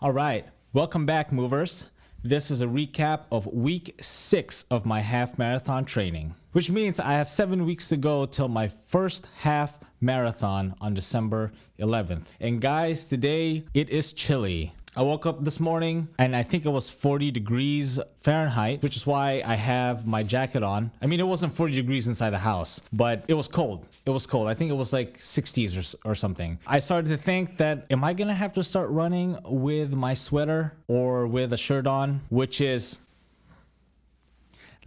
All right, welcome back, movers. This is a recap of week 6 of my half marathon training, which means I have 7 weeks to go till my first half marathon on December 11th. And guys, today it is chilly. I woke up this morning and I think it was 40 degrees Fahrenheit, which is why I have my jacket on. I mean, it wasn't 40 degrees inside the house, but it was cold. It was cold. I think it was like 60s or something. I started to think that, am I gonna have to start running with my sweater or with a shirt on, which is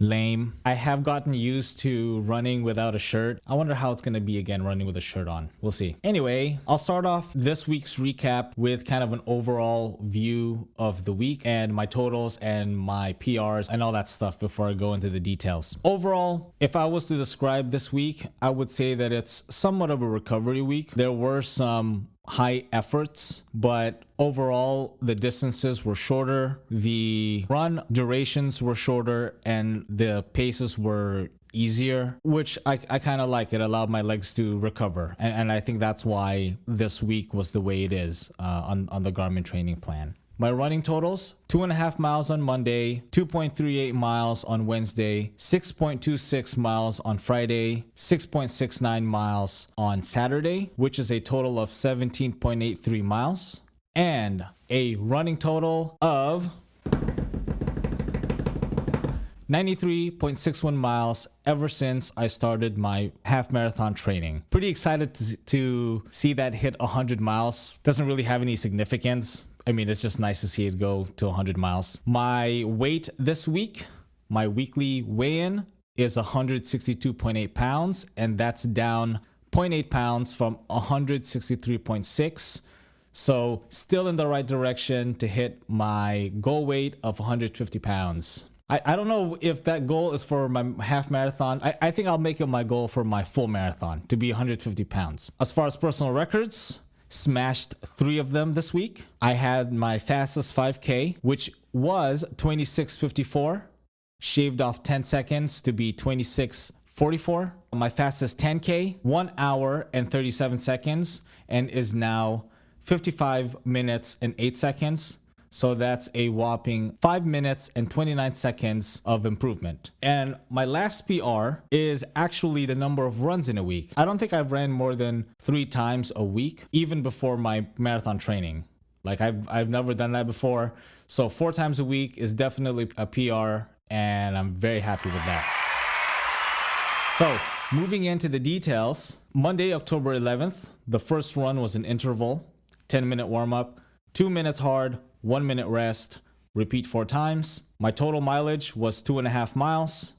lame. I have gotten used to running without a shirt. I wonder how it's going to be again running with a shirt on. We'll see. Anyway, I'll start off this week's recap with kind of an overall view of the week and my totals and my PRs and all that stuff before I go into the details. Overall, if I was to describe this week, I would say that it's somewhat of a recovery week. There were some high efforts, but overall the distances were shorter, the run durations were shorter, and the paces were easier, which I kind of like. It allowed my legs to recover, and I think that's why this week was the way it is on the Garmin training plan. My running totals: 2.5 miles on Monday, 2.38 miles on Wednesday, 6.26 miles on Friday, 6.69 miles on Saturday, which is a total of 17.83 miles, and a running total of 93.61 miles ever since I started my half marathon training. Pretty excited to see that hit 100 miles. Doesn't really have any significance. I mean, it's just nice to see it go to 100 miles. My weight this week, my weekly weigh-in is 162.8 pounds, and that's down 0.8 pounds from 163.6. So still in the right direction to hit my goal weight of 150 pounds. I don't know if that goal is for my half marathon. I think I'll make it my goal for my full marathon to be 150 pounds. As far as personal records, smashed 3 of them this week. I had my fastest 5K, which was 26:54, shaved off 10 seconds to be 26:44. My fastest 10K, 1 hour and 37 seconds, and is now 55 minutes and 8 seconds. So that's a whopping 5 minutes and 29 seconds of improvement. And my last PR is actually the number of runs in a week. I don't think I've ran more than 3 times a week, even before my marathon training. Like I've never done that before. So 4 times a week is definitely a PR, and I'm very happy with that. So moving into the details, Monday, October 11th, the first run was an interval, 10-minute warm-up, 2 minutes hard, 1 minute rest, repeat 4 times. My total mileage was 2.5 miles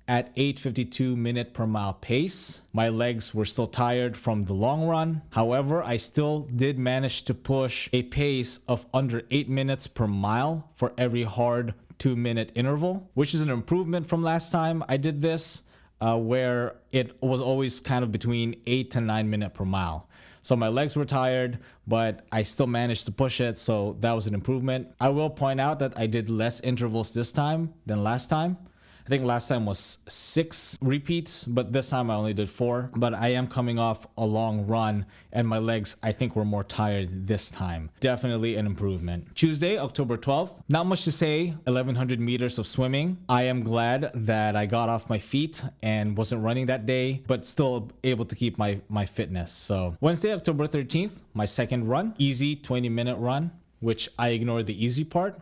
at 8:52 minute per mile pace. My legs were still tired from the long run. However, I still did manage to push a pace of under 8 minutes per mile for every hard 2-minute interval, which is an improvement from last time I did this, where it was always kind of between 8 to 9 minutes per mile. So my legs were tired, but I still managed to push it, so that was an improvement. I will point out that I did less intervals this time than last time. I think last time was 6 repeats, but this time I only did 4. But I am coming off a long run, and my legs, I think, were more tired this time. Definitely an improvement. Tuesday, October 12th. Not much to say. 1,100 meters of swimming. I am glad that I got off my feet and wasn't running that day, but still able to keep my fitness. So Wednesday, October 13th, my second run. Easy 20-minute run, which I ignored the easy part.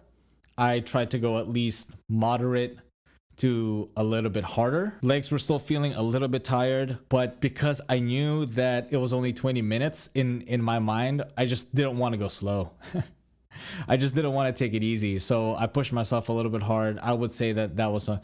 I tried to go at least moderate to a little bit harder. Legs were still feeling a little bit tired, but because I knew that it was only 20 minutes in my mind, I just didn't want to go slow. I just didn't want to take it easy. So I pushed myself a little bit hard. I would say that that was a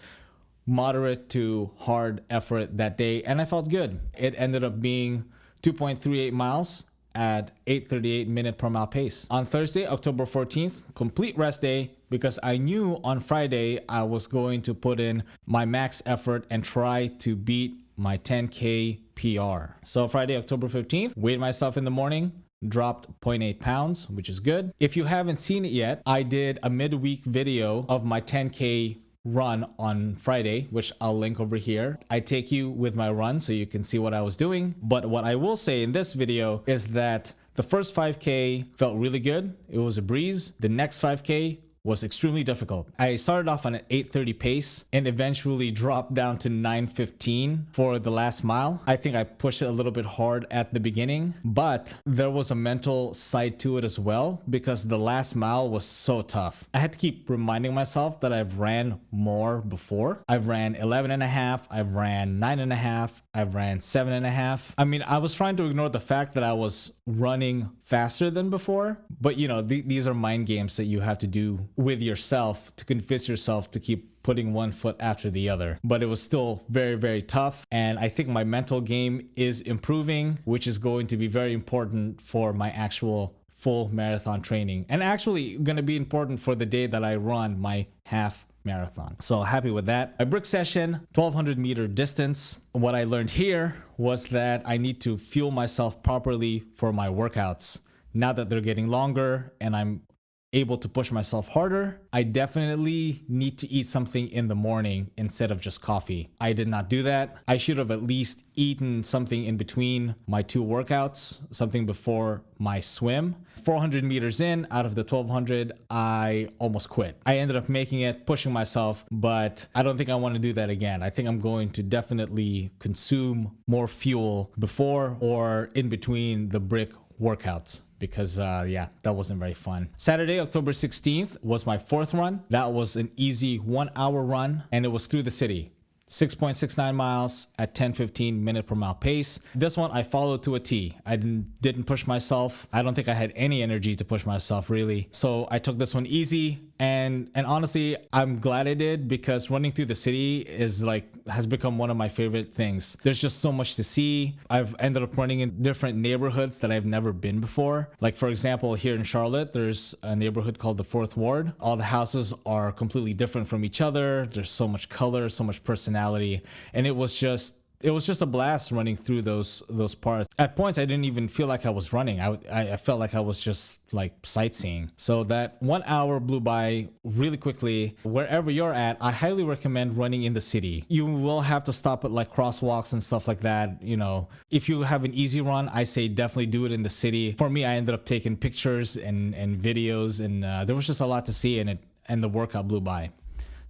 moderate to hard effort that day, and I felt good. It ended up being 2.38 miles at 8:38 minute per mile pace. On Thursday, October 14th, complete rest day, because I knew on Friday I was going to put in my max effort and try to beat my 10K PR. So Friday, October 15th, weighed myself in the morning, dropped 0.8 pounds, which is good. If you haven't seen it yet, I did a midweek video of my 10K run on Friday, which I'll link over here. I take you with my run so you can see what I was doing. But what I will say in this video is that The first 5K felt really good. It was a breeze. The next 5K was extremely difficult. I started off on an 8:30 pace and eventually dropped down to 9:15 for the last mile. I think I pushed it a little bit hard at the beginning, but there was a mental side to it as well because the last mile was so tough. I had to keep reminding myself that I've ran more before. I've ran 11 and a half, I've ran 9 and a half, I've ran 7 and a half. I mean, I was trying to ignore the fact that I was running faster than before, but you know, these are mind games that you have to do with yourself to convince yourself to keep putting one foot after the other. But it was still very, very tough. And I think my mental game is improving, which is going to be very important for my actual full marathon training, and actually going to be important for the day that I run my half marathon. So happy with that. My brick session, 1200 meter distance. What I learned here was that I need to fuel myself properly for my workouts. Now that they're getting longer and I'm able to push myself harder, I definitely need to eat something in the morning instead of just coffee. I did not do that. I should have at least eaten something in between my two workouts, something before my swim. 400 meters in, out of the 1200, I almost quit. I ended up making it, pushing myself, but I don't think I want to do that again. I think I'm going to definitely consume more fuel before or in between the brick workouts, because yeah, that wasn't very fun. Saturday, October 16th was my fourth run. That was an easy 1 hour run and it was through the city. 6.69 miles at 10:15 minute per mile pace. This one I followed to a T. I didn't push myself. I don't think I had any energy to push myself really. So I took this one easy, and honestly, I'm glad I did, because running through the city has become one of my favorite things. There's just so much to see. I've ended up running in different neighborhoods that I've never been before. Like for example, here in Charlotte, there's a neighborhood called the Fourth Ward. All the houses are completely different from each other. There's so much color, so much personality. And it was just a blast running through those parts. At points, I didn't even feel like I was running. I felt like I was just like sightseeing. So that 1 hour blew by really quickly. Wherever you're at, I highly recommend running in the city. You will have to stop at like crosswalks and stuff like that. You know, if you have an easy run, I say definitely do it in the city. For me, I ended up taking pictures and videos, and there was just a lot to see in it, and the workout blew by.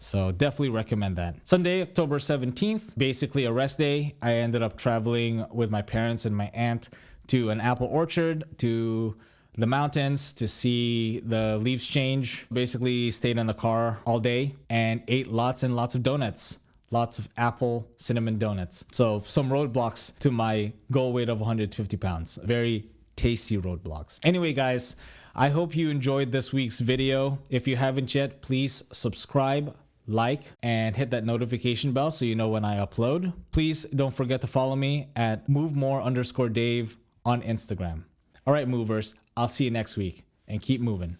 So definitely recommend that. Sunday, October 17th, basically a rest day. I ended up traveling with my parents and my aunt to an apple orchard, to the mountains to see the leaves change. Basically stayed in the car all day and ate lots and lots of donuts. Lots of apple cinnamon donuts. So some roadblocks to my goal weight of 150 pounds. Very tasty roadblocks. Anyway, guys, I hope you enjoyed this week's video. If you haven't yet, please subscribe, like, and hit that notification bell so you know when I upload. Please don't forget to follow me at movemore_Dave on Instagram. All right, movers, I'll see you next week, and keep moving.